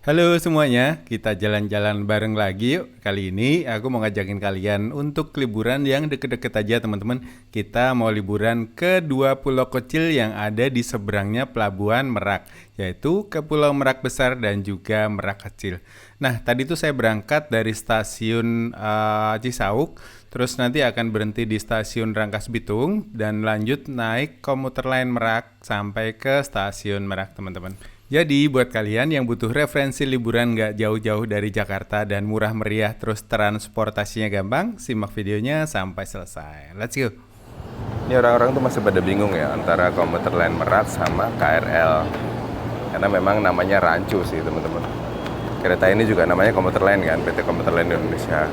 Halo semuanya, kita jalan-jalan bareng lagi yuk. Kali ini aku mau ngajakin kalian untuk liburan yang deket-deket aja teman-teman. Kita mau liburan ke dua pulau kecil yang ada di seberangnya Pelabuhan Merak, yaitu ke Pulau Merak Besar dan juga Merak Kecil. Nah, tadi tuh saya berangkat dari stasiun Cisauk, terus nanti akan berhenti di stasiun Rangkas Bitung dan lanjut naik komuter lain Merak sampai ke stasiun Merak teman-teman. Jadi buat kalian yang butuh referensi liburan nggak jauh-jauh dari Jakarta dan murah meriah terus transportasinya gampang, simak videonya sampai selesai. Let's go! Ini orang-orang tuh masih pada bingung ya antara komuter lain Merak sama KRL. Karena memang namanya rancu sih teman-teman. Kereta ini juga namanya komuter lain kan, PT Komuter Lain Indonesia.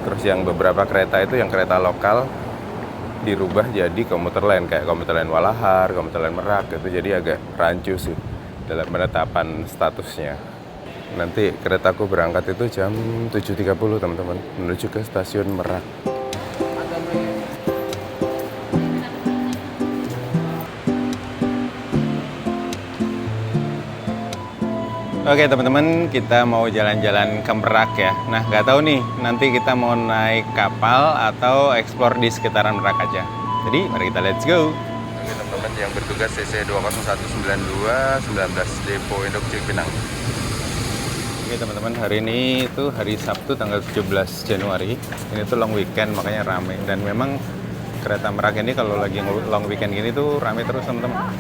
Terus yang beberapa kereta itu yang kereta lokal dirubah jadi komuter lain kayak komuter lain Walahar, komuter lain Merak gitu, jadi agak rancu sih dalam penetapan statusnya. Nanti keretaku berangkat itu jam 7.30 teman-teman, menuju ke stasiun Merak. Oke teman-teman, kita mau jalan-jalan ke Merak ya. Nah nggak tahu nih, nanti kita mau naik kapal atau explore di sekitaran Merak aja. Jadi mari kita let's go. Oke teman-teman yang bertugas CC 20192 19 Depo Induk Cipinang. Oke teman-teman, hari ini itu hari Sabtu tanggal 17 Januari. Ini tuh long weekend makanya rame. Dan memang kereta Merak ini kalau lagi long weekend gini tuh rame terus teman-teman.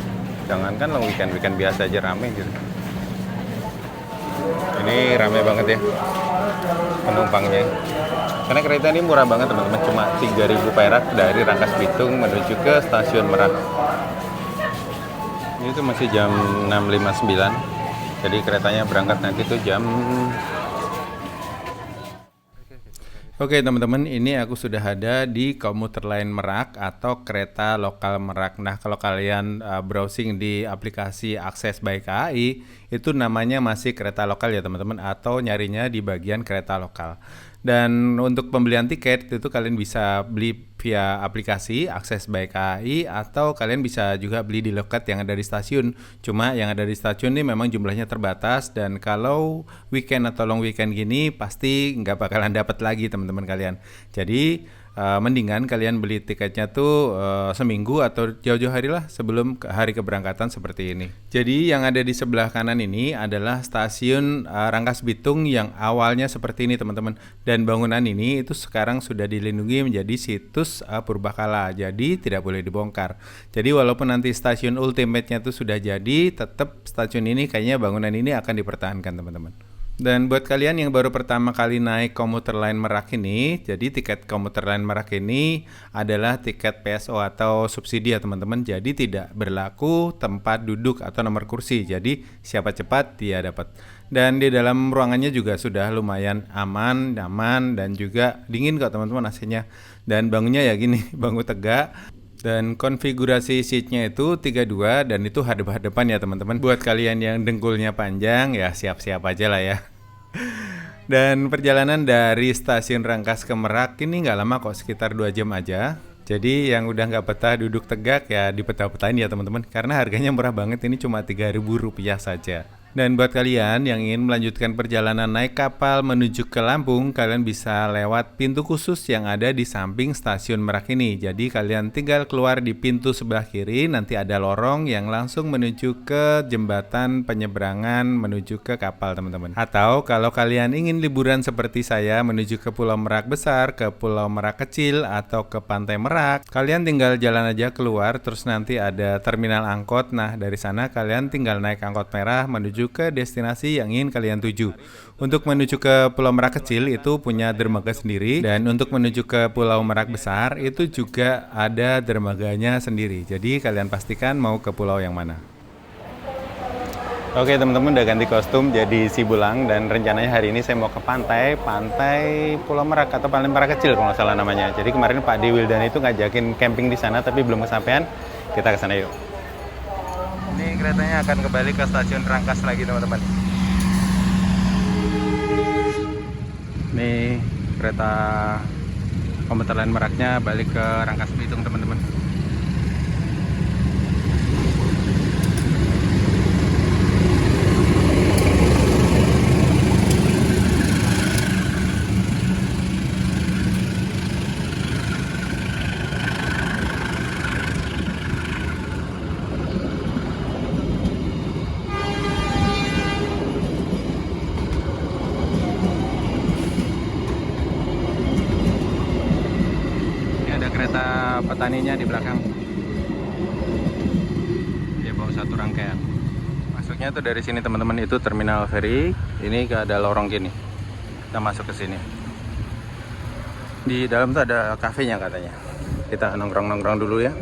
Jangankan long weekend biasa aja rame gitu. Ini rame banget ya penumpangnya. Karena kereta ini murah banget teman-teman, cuma 3.000 perak dari Rangkas Bitung menuju ke stasiun Merak. Ini tuh masih jam 6.59. Jadi keretanya berangkat nanti tuh jam. Oke teman-teman, ini aku sudah ada di komuter lain Merak atau kereta lokal Merak. Nah kalau kalian browsing di aplikasi Akses by KAI, itu namanya masih kereta lokal ya teman-teman, atau nyarinya di bagian kereta lokal. Dan untuk pembelian tiket itu kalian bisa beli via aplikasi Akses by KAI atau kalian bisa juga beli di loket yang ada di stasiun. Cuma yang ada di stasiun ini memang jumlahnya terbatas dan kalau weekend atau long weekend gini pasti nggak bakalan dapat lagi teman-teman kalian. Jadi mendingan kalian beli tiketnya tuh seminggu atau jauh-jauh hari lah sebelum hari keberangkatan seperti ini. Jadi yang ada di sebelah kanan ini adalah stasiun Rangkas Bitung yang awalnya seperti ini teman-teman. Dan bangunan ini itu sekarang sudah dilindungi menjadi situs purbakala. Jadi tidak boleh dibongkar. Jadi walaupun nanti stasiun ultimate-nya tuh sudah jadi, tetap stasiun ini kayaknya bangunan ini akan dipertahankan teman-teman. Dan buat kalian yang baru pertama kali naik komuter lain Merak ini, jadi tiket komuter lain Merak ini adalah tiket PSO atau subsidi ya teman-teman. Jadi tidak berlaku tempat duduk atau nomor kursi. Jadi siapa cepat dia dapat. Dan di dalam ruangannya juga sudah lumayan aman, nyaman dan juga dingin kok teman-teman AC-nya. Dan bangunnya ya gini, bangun tegak. Dan konfigurasi seatnya itu 32 dan itu hadap-hadapan ya teman-teman. Buat kalian yang dengkulnya panjang ya siap-siap aja lah ya. Dan perjalanan dari stasiun Rangkas ke Merak ini nggak lama kok, sekitar 2 jam aja. Jadi yang udah nggak betah duduk tegak ya dipetah-petahin ya teman-teman. Karena harganya murah banget, ini cuma Rp3.000 saja. Dan buat kalian yang ingin melanjutkan perjalanan naik kapal menuju ke Lampung, kalian bisa lewat pintu khusus yang ada di samping stasiun Merak ini. Jadi kalian tinggal keluar di pintu sebelah kiri, nanti ada lorong yang langsung menuju ke jembatan penyeberangan menuju ke kapal teman-teman. Atau kalau kalian ingin liburan seperti saya menuju ke Pulau Merak Besar, ke Pulau Merak Kecil, atau ke Pantai Merak, kalian tinggal jalan aja keluar, terus nanti ada terminal angkot. Nah dari sana kalian tinggal naik angkot merah menuju ke destinasi yang ingin kalian tuju. Untuk menuju ke Pulau Merak Kecil itu punya dermaga sendiri, dan untuk menuju ke Pulau Merak Besar itu juga ada dermaganya sendiri. Jadi kalian pastikan mau ke pulau yang mana. Oke teman-teman, udah ganti kostum jadi si Bulang dan rencananya hari ini saya mau ke pantai Pulau Merak atau Pantai Merak Kecil kalau nggak salah namanya. Jadi kemarin Pak Dewildan itu ngajakin camping di sana tapi belum kesampaian. Kita ke sana yuk. Ini keretanya akan kembali ke stasiun Rangkas lagi teman-teman. Ini kereta komuter lain Meraknya balik ke Rangkas Bitung teman-teman. petaninya di belakang. Dia bawa satu rangkaian. Masuknya tuh dari sini teman-teman, itu terminal ferry. Ini ada lorong gini. Kita masuk ke sini. Di dalam tuh ada kafenya katanya. Kita nongkrong-nongkrong dulu ya.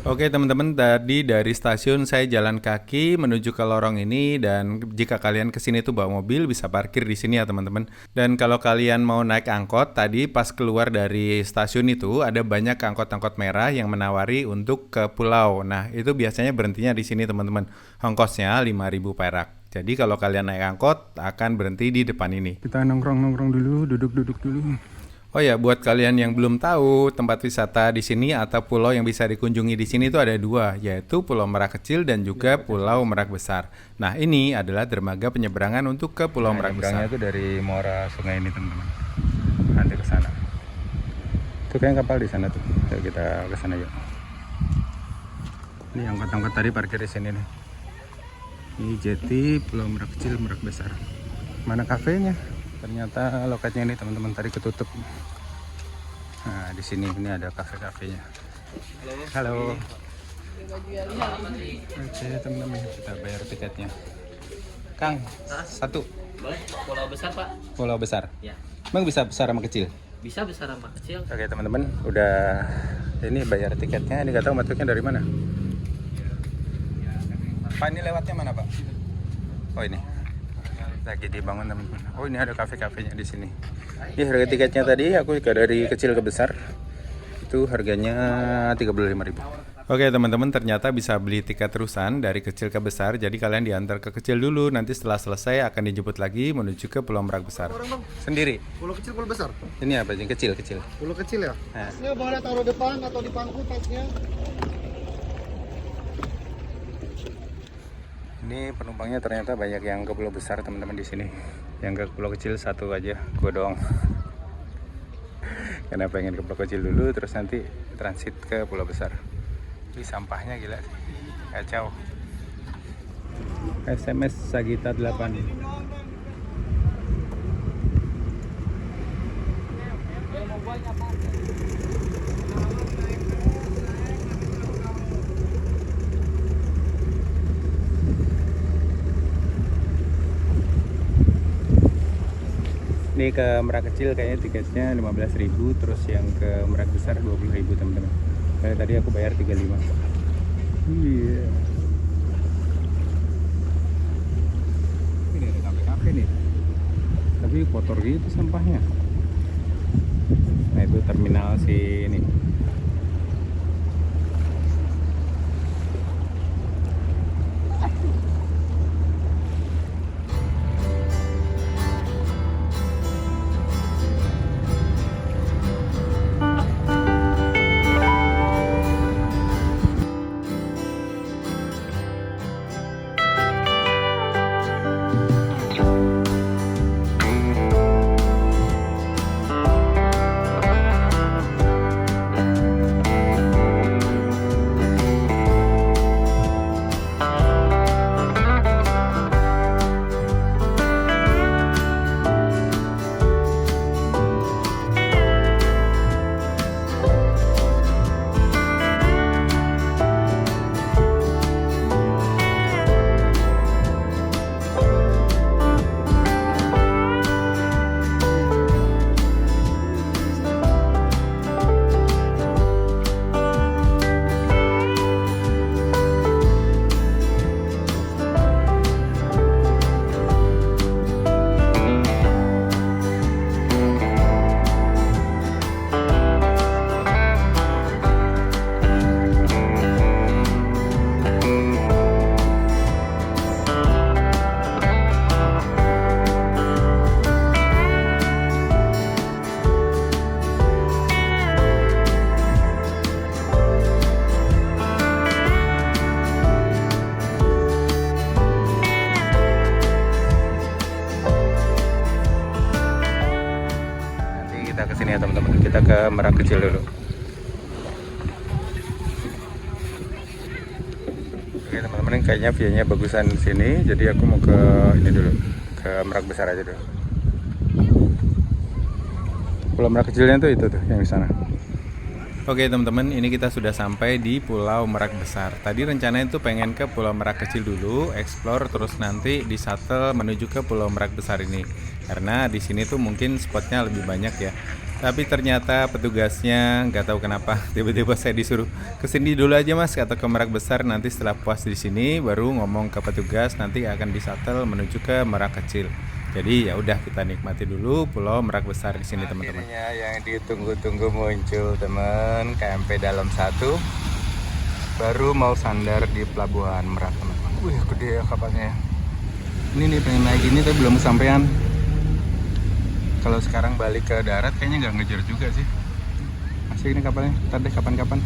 Oke teman-teman, tadi dari stasiun saya jalan kaki menuju ke lorong ini, dan jika kalian kesini tuh bawa mobil bisa parkir di sini ya teman-teman. Dan kalau kalian mau naik angkot, tadi pas keluar dari stasiun itu ada banyak angkot-angkot merah yang menawari untuk ke pulau. Nah itu biasanya berhentinya di sini teman-teman. Ongkosnya 5.000 perak. Jadi kalau kalian naik angkot akan berhenti di depan ini. Kita nongkrong-nongkrong dulu, duduk-duduk dulu. Oh ya, buat kalian yang belum tahu, tempat wisata di sini atau pulau yang bisa dikunjungi di sini itu ada dua, yaitu Pulau Merak Kecil dan juga Pulau Merak Besar. Nah, ini adalah dermaga penyeberangan untuk ke Pulau Merak Besar. Itu dari muara sungai ini, teman-teman. Nanti ke sana. Itu kayak kapal di sana tuh. Yuk kita ke sana yuk. Ini angkot-angkot tadi parkir di sini nih. Ini jeti Pulau Merak Kecil, Merak Besar. Mana kafenya? Ternyata lokasinya ini teman-teman tadi ketutup. Nah di sini ini ada kafe-kafenya. Halo. Oke teman-teman, kita bayar tiketnya. Kang, satu. Boleh, pulau besar Pak? Pulau besar. Ya. Emang bisa besar sama kecil? Bisa besar sama kecil. Oke teman-teman, udah ini bayar tiketnya. Ini nggak tahu masuknya dari mana. Pak ini lewatnya mana Pak? Oh ini. Lagi dibangun teman-teman. Oh ini ada kafe-kafenya di sini. Ini harga tiketnya tadi aku juga dari kecil ke besar. Itu harganya 35.000. Oke teman-teman, ternyata bisa beli tiket terusan dari kecil ke besar. Jadi kalian diantar ke kecil dulu, nanti setelah selesai akan dijemput lagi menuju ke Pulau Merak Besar. Sendiri. Pulau kecil, pulau besar. Ini apa? Yang kecil-kecil. Pulau kecil ya. Nah. Tasnya boleh taruh depan atau di pangku tasnya. Ini penumpangnya ternyata banyak yang ke pulau besar teman-teman di sini. Yang ke pulau kecil satu aja, gue doang. Karena pengen ke pulau kecil dulu, terus nanti transit ke pulau besar. Ini sampahnya gila sih, kacau. SMS Sagita 8. Ini ke Merak Kecil kayaknya tiketnya 15.000, terus yang ke Merak Besar 20.000 teman-teman. Kayak tadi aku bayar 35. Iya. Ini ada kafe-kafe nih. Tapi kotor gitu sampahnya. Nah itu terminal si ini. Kesini ya teman-teman, kita ke Merak Kecil dulu. Oke teman-teman, kayaknya view-nya bagusan sini, jadi aku mau ke ini dulu, ke Merak Besar aja dulu. Pulau Merak Kecilnya tuh itu tuh yang di sana. Oke teman-teman, ini kita sudah sampai di Pulau Merak Besar. Tadi rencananya itu pengen ke Pulau Merak Kecil dulu, explore, terus nanti di shuttle menuju ke Pulau Merak Besar ini. Karena di sini tuh mungkin spotnya lebih banyak ya. Tapi ternyata petugasnya nggak tahu kenapa tiba-tiba saya disuruh kesini dulu aja mas, atau ke Merak Besar. Nanti setelah puas di sini baru ngomong ke petugas nanti akan di shuttle menuju ke Merak Kecil. Jadi ya udah, kita nikmati dulu Pulau Merak Besar di sini teman-teman. Akhirnya yang ditunggu-tunggu muncul teman, KMP Dalem 1 baru mau sandar di Pelabuhan Merak teman-teman. Wih gede ya kapalnya. Ini nih pengen naik ini tapi belum kesampaian. Kalau sekarang balik ke darat kayaknya nggak ngejar juga sih. Masih ini kapalnya, ntar deh kapan-kapan.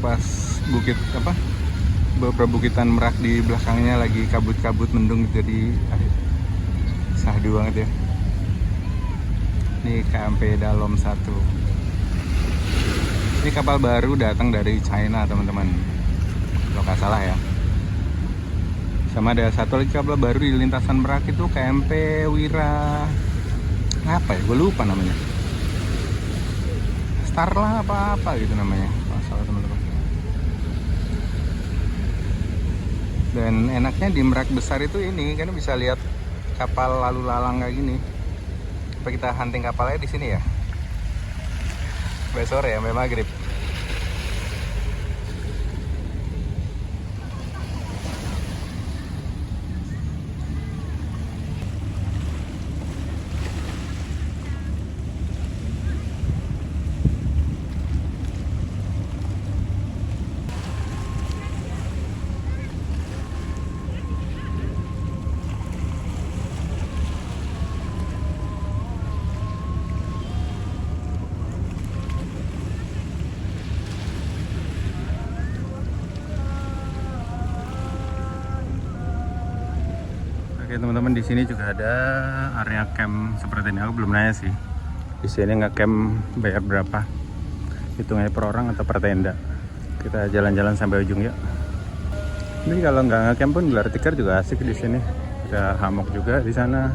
Pas bukit apa? Perbukitan Merak di belakangnya lagi kabut-kabut mendung, jadi sahdu banget ya. Ini KMP Dalem 1. Ini kapal baru datang dari China teman-teman, kalau nggak salah ya. Sama ada satu lagi kapal baru di lintasan Merak itu KMP Wira apa ya, gue lupa namanya, Starla apa gitu namanya, nggak salah teman-teman. Dan enaknya di Merak Besar itu ini karena bisa lihat kapal lalu lalang kayak gini. Apa kita hunting kapalnya di sini ya? Sampai sore ya, sampai maghrib. Oke teman-teman, di sini juga ada area camp seperti ini. Aku belum nanya sih. Di sini nge-camp bayar berapa? Hitungnya per orang atau per tenda? Kita jalan-jalan sampai ujung yuk. Ini kalau nggak nge-camp pun gelar tikar juga asik di sini. Ada hammock juga di sana.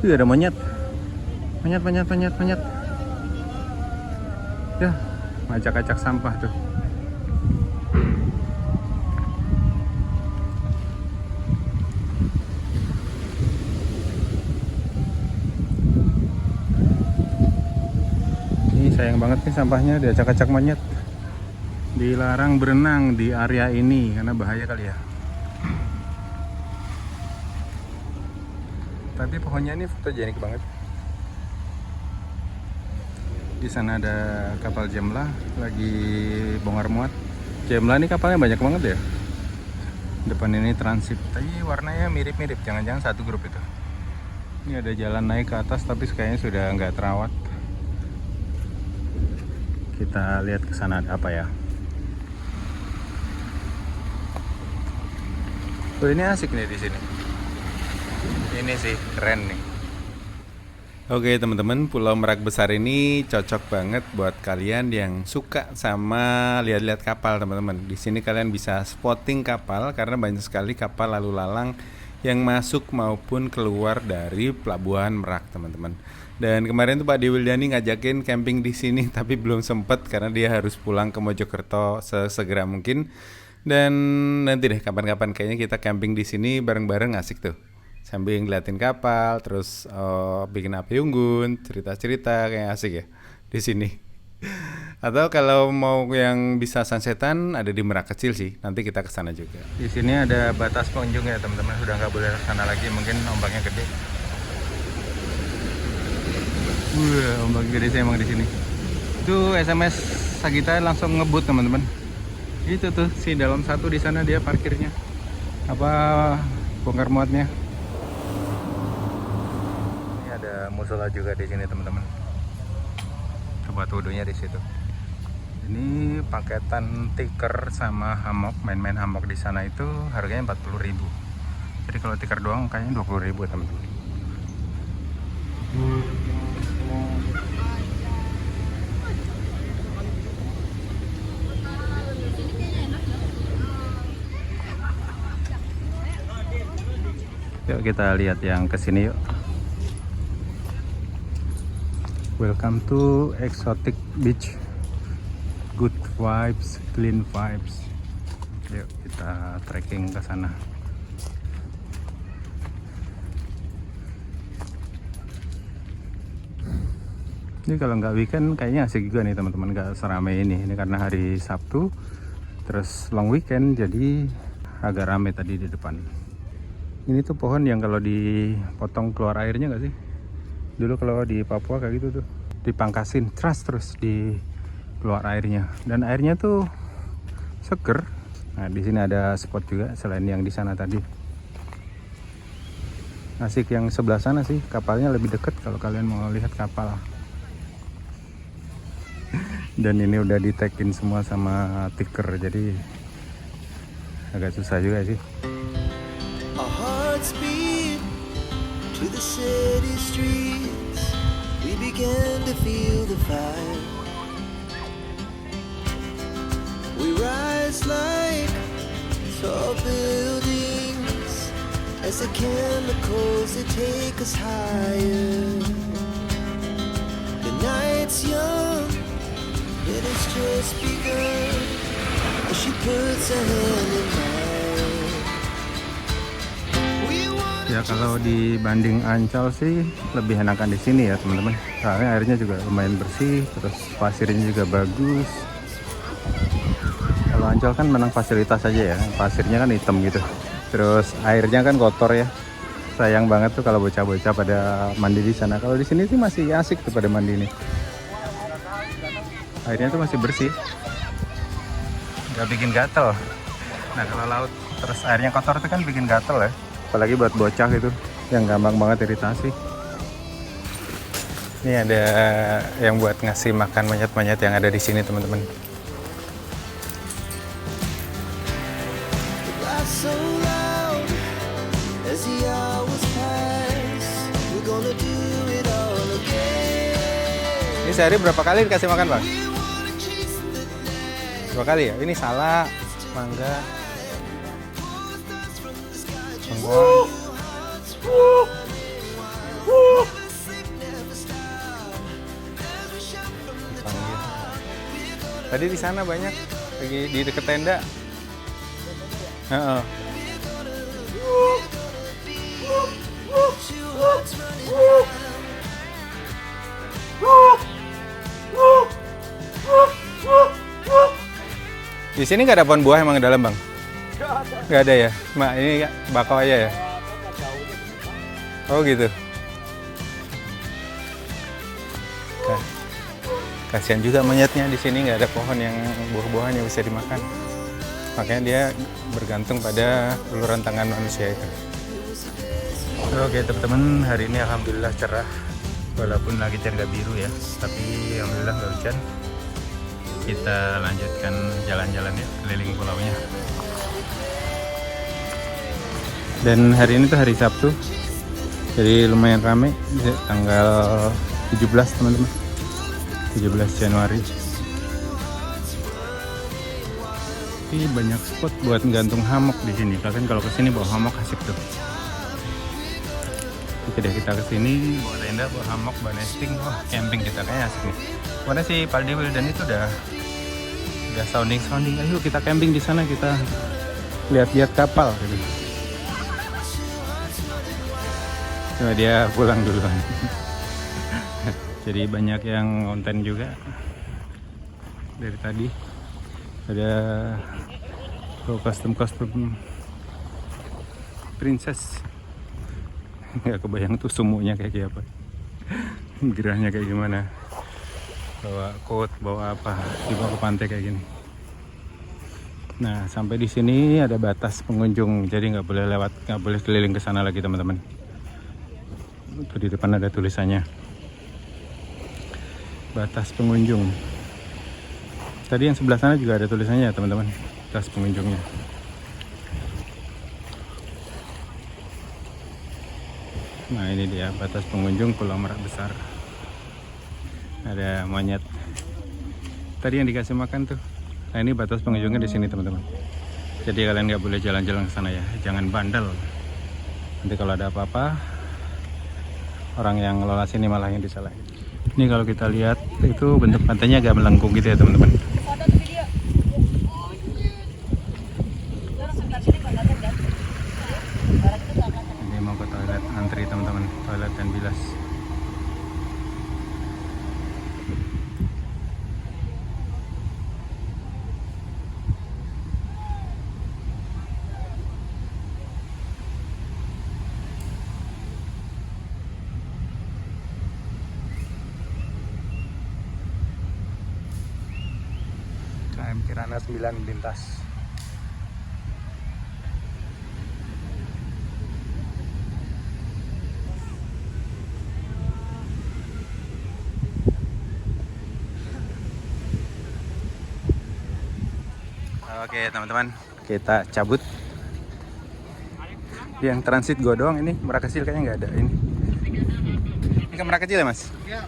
Ini ada monyet. Monyet. Ya, ngacak-acak sampah tuh. Sayang banget nih sampahnya, diacak-acak monyet. Dilarang berenang di area ini karena bahaya kali ya. Tapi pohonnya ini fotogenik banget. Di sana ada kapal Jemlah lagi bongkar muat. Jemlah ini kapalnya banyak banget ya. Depan ini transit, tapi warnanya mirip-mirip. Jangan-jangan satu grup itu. Ini ada jalan naik ke atas tapi kayaknya sudah nggak terawat. Kita lihat ke sana ada apa ya. Oh, ini asik nih di sini. Ini sih keren nih. Oke teman-teman, Pulau Merak Besar ini cocok banget buat kalian yang suka sama lihat-lihat kapal teman-teman. Di sini kalian bisa spotting kapal karena banyak sekali kapal lalu lalang yang masuk maupun keluar dari Pelabuhan Merak teman-teman. Dan kemarin tuh Pak Dewildani ngajakin camping di sini tapi belum sempet karena dia harus pulang ke Mojokerto sesegera mungkin. Dan nanti deh kapan-kapan kayaknya kita camping di sini bareng-bareng, asik tuh. Sambil ngeliatin kapal, terus bikin api unggun, cerita-cerita kayak asik ya di sini. Atau kalau mau yang bisa sunsetan ada di Merak Kecil sih, nanti kita ke sana juga. Di sini ada batas pengunjung ya teman-teman, sudah nggak boleh ke sana lagi, mungkin ombaknya gede. Ombak gede sih emang di sini. Itu SMS Sagita langsung ngebut teman-teman. Itu tuh si Dalem 1 di sana dia parkirnya. Apa bongkar muatnya. Ini ada musola juga di sini teman-teman. Coba wudhunya di situ. Ini paketan tikar sama hammock, main-main hammock di sana itu harganya 40.000. Jadi kalau tikar doang kayaknya 20.000 teman-teman. Yuk kita lihat yang kesini yuk. Welcome to Exotic Beach. Vibes, clean vibes. Yuk kita trekking ke sana. Ini kalau nggak weekend kayaknya asik juga nih teman-teman, nggak seramai ini. Ini karena hari Sabtu, terus long weekend, jadi agak rame tadi di depan. Ini tuh pohon yang kalau dipotong keluar airnya nggak sih? Dulu kalau di Papua kayak gitu tuh, dipangkasin terus di keluar airnya, dan airnya tuh seger. Nah di sini ada spot juga selain yang di sana tadi. Asik yang sebelah sana sih, kapalnya lebih deket kalau kalian mau lihat kapal. Dan ini udah di-tag-in semua sama tiker, jadi agak susah juga sih. Our hearts beat to the city streets. We began to feel the fire. We rise like tall buildings as the chemicals that take us higher. The night's young, it has just begun as she puts her hand in mine. Ya kalau dibanding Ancol sih lebih enakan di sini ya teman-teman. Soalnya airnya juga lumayan bersih, terus pasirnya juga bagus. Kalau Ancol kan menang fasilitas aja ya, pasirnya kan hitam gitu. Terus airnya kan kotor ya. Sayang banget tuh kalau bocah-bocah pada mandi di sana. Kalau di sini sih masih asik tuh pada mandi nih. Airnya tuh masih bersih, nggak bikin gatel. Nah kalau laut terus airnya kotor itu kan bikin gatel ya, apalagi buat bocah gitu yang gampang banget iritasi. Ini ada yang buat ngasih makan monyet-monyet yang ada di sini teman-teman. So loud as the hours pass, we're gonna do it all again. Ini sehari berapa kali dikasih makan bang? 2 kali ya? Ini salak, mangga, bengkoang. Dipanggil. Tadi di sana banyak, lagi di deket tenda. Heeh. Di sini nggak ada pohon buah emang di dalam bang? Nggak ada ya? Mak ini bakau aja ya? Oh gitu. Kasihan juga monyetnya, di sini nggak ada pohon yang buah-buahan yang bisa dimakan. Makanya dia bergantung pada uluran tangan manusia itu. Oke teman-teman, hari ini alhamdulillah cerah. Walaupun langit yang nggak biru ya, tapi alhamdulillah nggak hujan. Kita lanjutkan jalan-jalan ya, keliling pulaunya. Dan hari ini tuh hari Sabtu, jadi lumayan ramai. Tanggal 17 teman-teman, 17 Januari. Ini banyak spot buat gantung hammock di sini. Kalian kalau kesini bawa hammock asik tuh. Oke deh, kita kesini bawa tenda, bawa hammock, bawa nesting. Wah, camping kita kayaknya asik nih. Mana si Paldi Wildan itu udah sounding. Ayo kita camping di sana, kita lihat-lihat kapal gitu. Cuma dia pulang duluan. Jadi banyak yang konten juga dari tadi. Ada kostum princess. Nggak kebayang tuh sumunya kayak apa, gerahnya kayak gimana. Bawa coat, bawa apa, dibawa ke pantai kayak gini. Nah sampai di sini ada batas pengunjung, jadi nggak boleh lewat, nggak boleh keliling ke sana lagi teman-teman. Itu di depan ada tulisannya, batas pengunjung. Tadi yang sebelah sana juga ada tulisannya teman-teman, batas pengunjungnya. Nah ini dia batas pengunjung Pulau Merak Besar. Ada monyet. Tadi yang dikasih makan tuh. Nah ini batas pengunjungnya di sini teman-teman. Jadi kalian nggak boleh jalan-jalan ke sana ya. Jangan bandel. Nanti kalau ada apa-apa, orang yang ngelola sini malah yang disalahin. Ini kalau kita lihat itu bentuk pantainya agak melengkung gitu ya teman-teman. Kirana 9 lintas. Oke teman-teman, kita cabut. Yang transit gue doang ini, Merak Kecil kayaknya nggak ada ini. Ini ke Merak Kecil ya mas? Iya.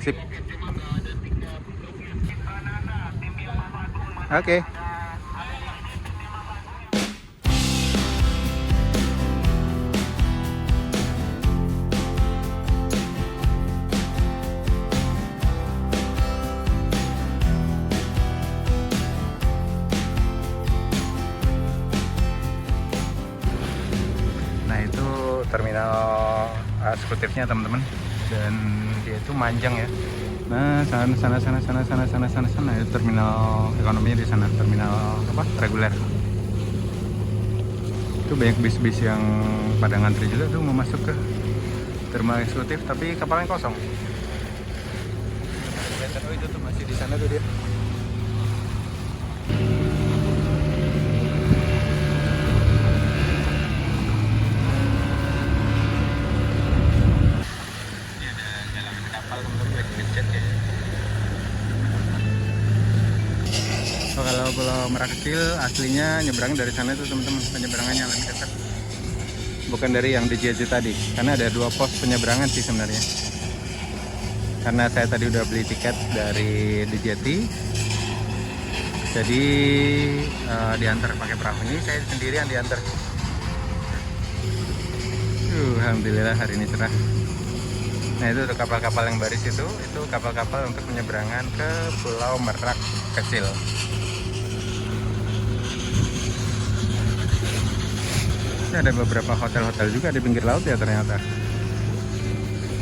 Sip. Oke. Nah itu terminal eksekutifnya teman-teman, dan dia itu manjang ya. Nah sana itu terminal ekonominya di sana, terminal apa reguler. Itu banyak bis-bis yang pada ngantri juga tuh mau masuk ke terminal eksekutif, tapi kapalnya kosong. Oh itu tuh masih di sana tuh dia. So, kalau Pulau Merak Kecil aslinya nyebrang dari sana itu teman-teman, penyeberangannya lebih dekat. Bukan dari yang di JT tadi, karena ada 2 pos penyeberangan sih sebenarnya. Karena saya tadi udah beli tiket dari DJT, jadi diantar pakai perahu. Ini saya sendiri yang diantar. Alhamdulillah hari ini cerah. Nah itu kapal-kapal yang baris itu kapal-kapal untuk penyeberangan ke Pulau Merak Kecil. Ini ada beberapa hotel-hotel juga di pinggir laut ya ternyata.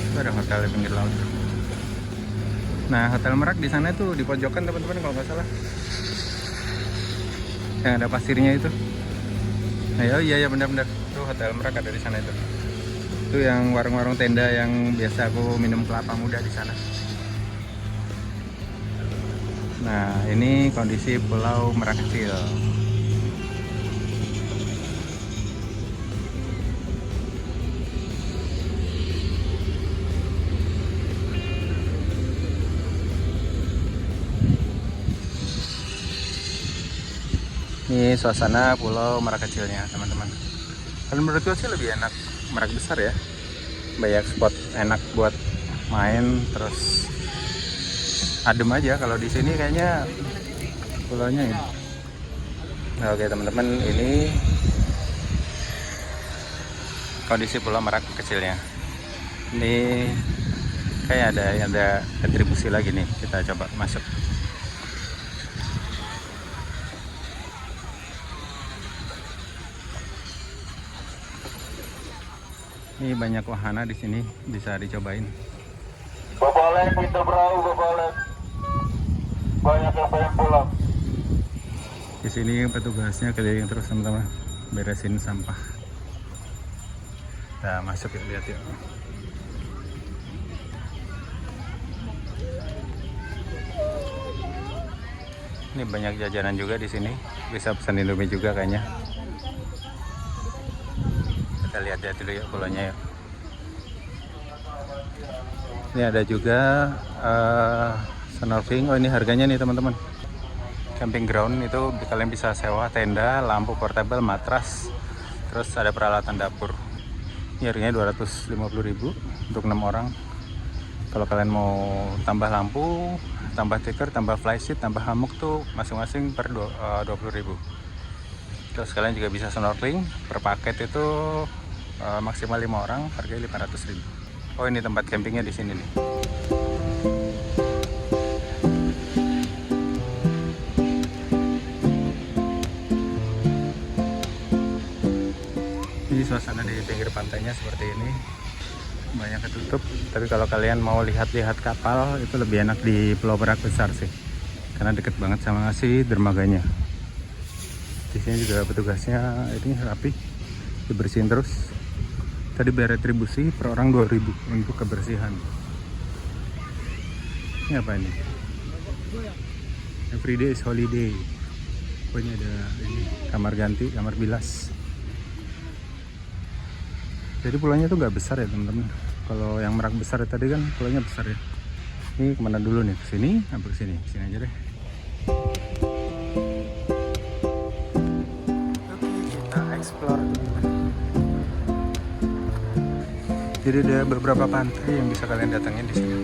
Itu ada hotel di pinggir laut. Nah Hotel Merak di sana itu di pojokan teman-teman kalau nggak salah. Yang ada pasirnya itu. Nah iya benar-benar. Itu Hotel Merak ada di sana itu. Itu yang warung-warung tenda yang biasa aku minum kelapa muda di sana. Nah, ini kondisi Pulau Merak Kecil. Ini suasana Pulau Merak Kecilnya, teman-teman. Kalau menurut gue sih lebih enak Merak besar ya, banyak spot enak buat main, terus adem aja. Kalau di sini kayaknya pulaunya ini. Nah, oke teman-teman, ini kondisi Pulau Merak Kecilnya. Ini kayak ada retribusi lagi nih, kita coba masuk. Ini banyak wahana di sini, bisa dicobain. Boleh pintu perahu, boleh. Banyak yang pengen pulang. Di sini petugasnya keliling terus teman-teman, beresin sampah. Kita masuk yuk, lihat yuk. Ini banyak jajanan juga di sini, bisa pesan Indomie juga kayaknya. Kita lihat dulu ya pulaunya ya. Ini ada juga snorkeling. Oh ini harganya nih teman-teman. Camping ground itu kalian bisa sewa tenda, lampu portable, matras, terus ada peralatan dapur. Ini harganya 250.000 untuk 6 orang. Kalau kalian mau tambah lampu, tambah tikar, tambah flysheet, tambah hammock tuh masing-masing per 20.000. Terus kalian juga bisa snorkeling, per paket itu maksimal 5 orang, harganya 500.000. Oh ini tempat campingnya di sini nih. Ini suasana di pinggir pantainya seperti ini, banyak ketutup. Tapi kalau kalian mau lihat-lihat kapal itu lebih enak di Pulau Merak besar sih, karena deket banget sama si dermaganya. Di sini juga petugasnya ini rapi, dibersihin terus. Tadi bayar retribusi per orang 2.000 untuk kebersihan. Ini apa ini? Everyday is holiday. Pokoknya ada ini kamar ganti, kamar bilas. Jadi pulaunya tuh nggak besar ya teman-teman. Kalau yang Merak besar ya, tadi kan pulaunya besar ya. Ini kemana dulu nih? Ke sini, apa ke sini? Sini aja deh. Oke, kita explore. Jadi ada beberapa pantai yang bisa kalian datangin di sini.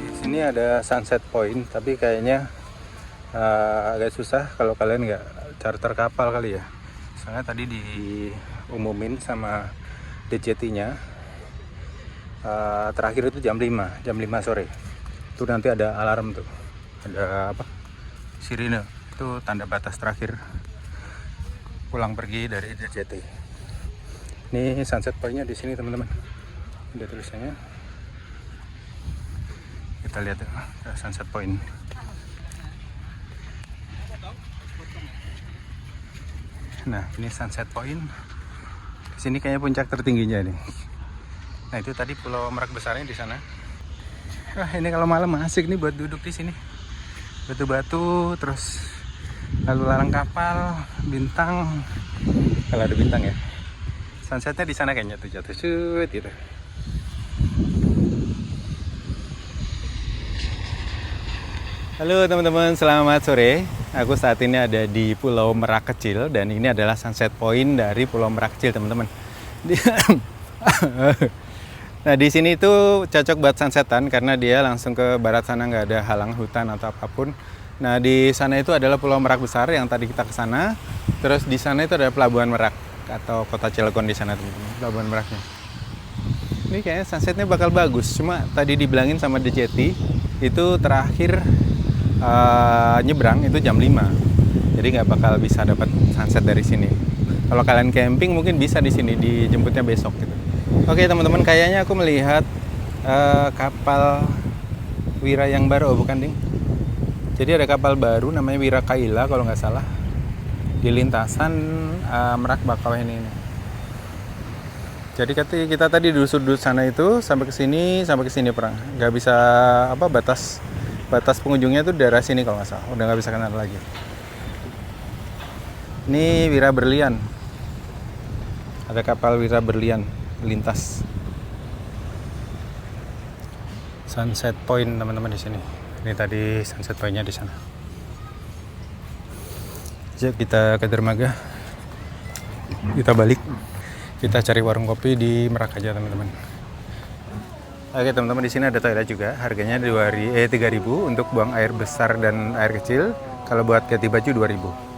Di sini ada Sunset Point, tapi kayaknya agak susah kalau kalian nggak charter kapal kali ya. Soalnya tadi diumumin sama DJT-nya terakhir itu jam 5 sore. Itu nanti ada alarm tuh, ada apa? Sirine. Itu tanda batas terakhir pulang pergi dari DJT. Ini Sunset Point-nya di sini teman-teman. Ada tulisannya. Kita lihat ya, Sunset Point. Nah, ini Sunset Point. Di sini kayaknya puncak tertingginya nih. Nah, itu tadi Pulau Merak besarnya di sana. Ini kalau malam asik nih buat duduk di sini. Batu-batu, terus lalu lalang kapal, bintang. Kalau ada bintang ya. Sunsetnya di sana kayaknya tuh jatuh shoot gitu. Halo teman-teman, selamat sore. Aku saat ini ada di Pulau Merak Kecil dan ini adalah Sunset Point dari Pulau Merak Kecil, teman-teman. Nah, di sini itu cocok buat sunsetan karena dia langsung ke barat sana, nggak ada halang hutan atau apapun. Nah, di sana itu adalah Pulau Merak besar yang tadi kita ke sana. Terus di sana itu ada Pelabuhan Merak atau Kota Cilegon di sana, teman-teman. Pelabuhan Meraknya. Ini kayaknya sunsetnya bakal bagus. Cuma tadi dibilangin sama DJT itu terakhir nyebrang itu jam 5. Jadi nggak bakal bisa dapat sunset dari sini. Kalau kalian camping mungkin bisa di sini, dijemputnya besok gitu. Oke teman-teman, kayaknya aku melihat kapal Wira yang baru, oh bukan ding. Jadi ada kapal baru namanya Wira Kaila kalau nggak salah di lintasan Merak Bakauheni ini. Jadi kita tadi di sudut sana itu sampai ke sini perang. Nggak bisa apa batas pengunjungnya tuh daerah sini kalau nggak salah. Udah nggak bisa kenal lagi. Ini Wira Berlian. Ada kapal Wira Berlian lintas. Sunset Point teman-teman di sini. Ini tadi Sunset Point-nya di sana. Jadi kita ke dermaga. Kita balik. Kita cari warung kopi di Merak aja teman-teman. Oke teman-teman, di sini ada toilet juga. Harganya 3.000 untuk buang air besar dan air kecil. Kalau buat ganti baju 2.000.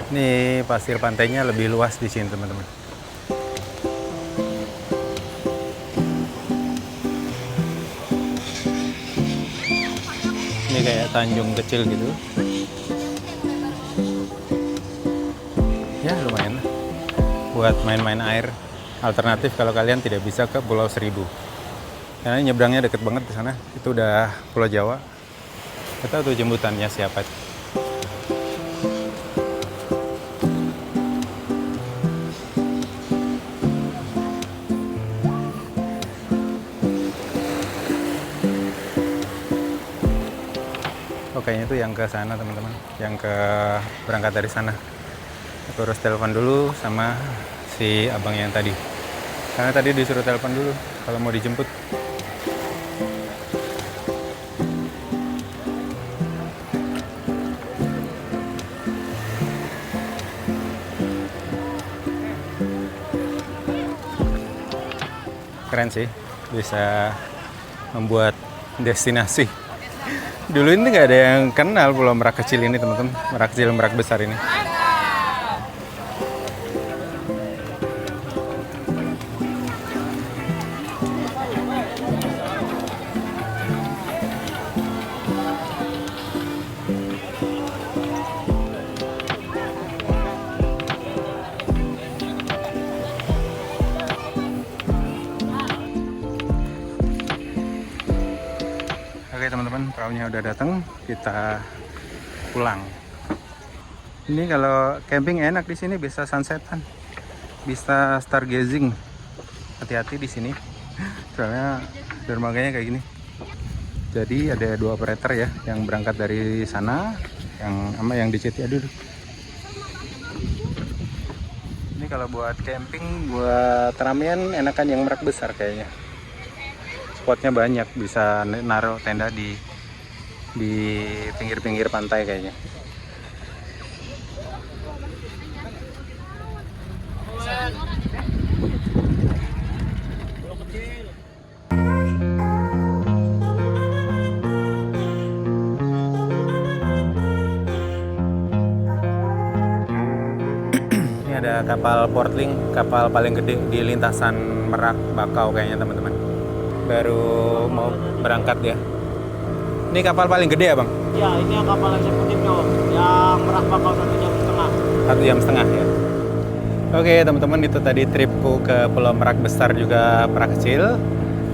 Ini pasir pantainya lebih luas di sini teman-teman. Ini kayak tanjung kecil gitu. Ya lumayan lah buat main-main air. Alternatif kalau kalian tidak bisa ke Pulau Seribu. Karena nyebrangnya deket banget di sana. Itu udah Pulau Jawa. Kita tahu tuh jemputannya siapa. Kayaknya itu yang ke sana teman-teman, yang ke berangkat dari sana. Aku harus telepon dulu sama si abang yang tadi, karena tadi disuruh telepon dulu kalau mau dijemput. Keren sih, bisa membuat destinasi. Dulu ini nggak ada yang kenal Pulau Merak Kecil ini teman-teman. Merak Kecil, Merak Besar ini. Oke teman-teman, perahunya udah datang, kita pulang. Ini kalau camping enak di sini, bisa sunsetan, bisa stargazing. Hati-hati di sini, soalnya dermaganya kayak gini. Jadi ada 2 operator ya, yang berangkat dari sana, yang di Jati. Aduh. Ini kalau buat camping, buat ramean enakan yang Merak Besar kayaknya. Spotnya banyak, bisa naruh tenda di pinggir-pinggir pantai kayaknya. Ini ada kapal Portling, kapal paling gede di lintasan Merak Bakau kayaknya teman-teman. Baru mau berangkat ya. Ini kapal paling gede ya bang? Ya, ini yang kapal eksekutif tuh, yang Merak Bakau 1 jam setengah. 1 jam setengah ya. Oke teman-teman, itu tadi tripku ke Pulau Merak Besar juga Merak Kecil.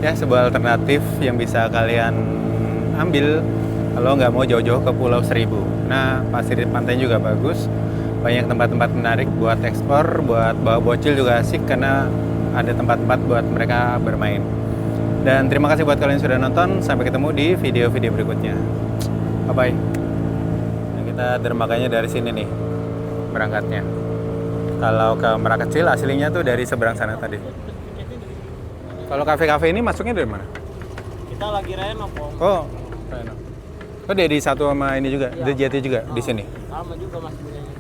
Ya, sebuah alternatif yang bisa kalian ambil kalau nggak mau jauh-jauh ke Pulau Seribu. Nah, pasir pantainya juga bagus. Banyak tempat-tempat menarik buat ekspor, buat bawa bocil juga asik karena ada tempat-tempat buat mereka bermain. Dan terima kasih buat kalian yang sudah nonton. Sampai ketemu di video-video berikutnya. Bye-bye. Nah, kita dermaganya dari sini nih berangkatnya. Kalau ke Merak Kecil aslinya tuh dari seberang sana tadi. Kalau kafe-kafe ini masuknya dari mana? Kita lagi renov, Om. Oh, renov. Oh, dia di satu sama ini juga, di Jati juga di sini. Sama juga masih punyanya.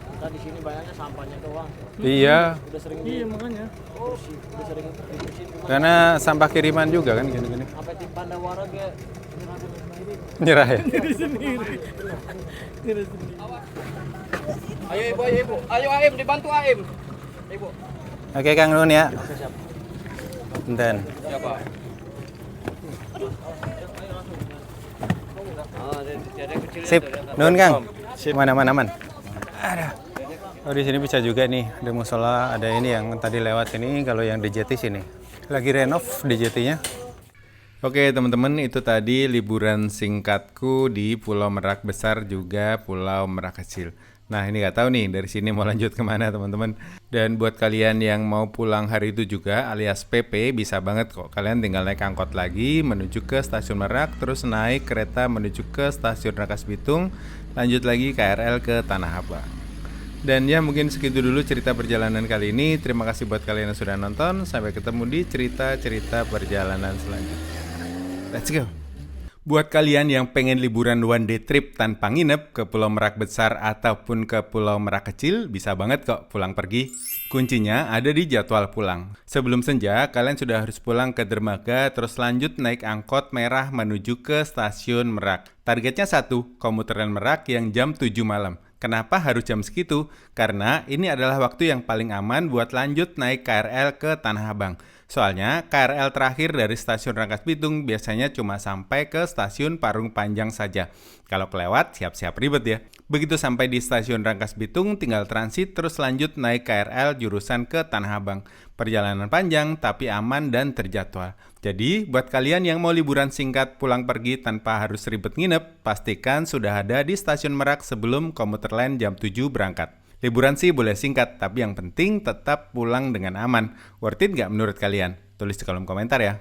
Kita di sini banyaknya sampahnya doang. Iya, Udah sering makanya. Oh, udah sering dibersihin cuma karena sampah kiriman juga kan gini-gini. sampai tim Pandawara kayak Nyerah ya? Ayo ibu, ayo ibu. Ayo Aim, dibantu Aim. Ibu. Oke Kang Nun ya. Bentar. Siapa? Sip, Nun Kang. Mana aman. Ada. Oh di sini bisa juga nih, ada musola, ada ini yang tadi lewat ini. Kalau yang di Jati sini, lagi renov di Jatinya. Oke teman-teman, itu tadi liburan singkatku di Pulau Merak Besar juga Pulau Merak Kecil. Nah ini nggak tahu nih dari sini mau lanjut kemana teman-teman. Dan buat kalian yang mau pulang hari itu juga alias PP, bisa banget kok. Kalian tinggal naik angkot lagi menuju ke stasiun Merak, terus naik kereta menuju ke stasiun Rangkas Bitung, lanjut lagi KRL ke Tanah Abang. Dan ya mungkin segitu dulu cerita perjalanan kali ini. Terima kasih buat kalian yang sudah nonton. Sampai ketemu di cerita-cerita perjalanan selanjutnya. Let's go. Buat kalian yang pengen liburan one day trip tanpa nginep ke Pulau Merak Besar ataupun ke Pulau Merak Kecil, bisa banget kok pulang pergi. Kuncinya ada di jadwal pulang. Sebelum senja, kalian sudah harus pulang ke dermaga, terus lanjut naik angkot merah menuju ke stasiun Merak. Targetnya 1, komuter lain Merak yang jam 7 malam. Kenapa harus jam segitu? Karena ini adalah waktu yang paling aman buat lanjut naik KRL ke Tanah Abang. Soalnya KRL terakhir dari stasiun Rangkas Bitung biasanya cuma sampai ke stasiun Parung Panjang saja. Kalau kelewat siap-siap ribet ya. Begitu sampai di stasiun Rangkas Bitung tinggal transit terus lanjut naik KRL jurusan ke Tanah Abang. Perjalanan panjang tapi aman dan terjadwal. Jadi buat kalian yang mau liburan singkat pulang pergi tanpa harus ribet nginep, pastikan sudah ada di stasiun Merak sebelum komuter lain jam 7 berangkat. Liburan sih boleh singkat, tapi yang penting tetap pulang dengan aman. Worth it nggak menurut kalian? Tulis di kolom komentar ya.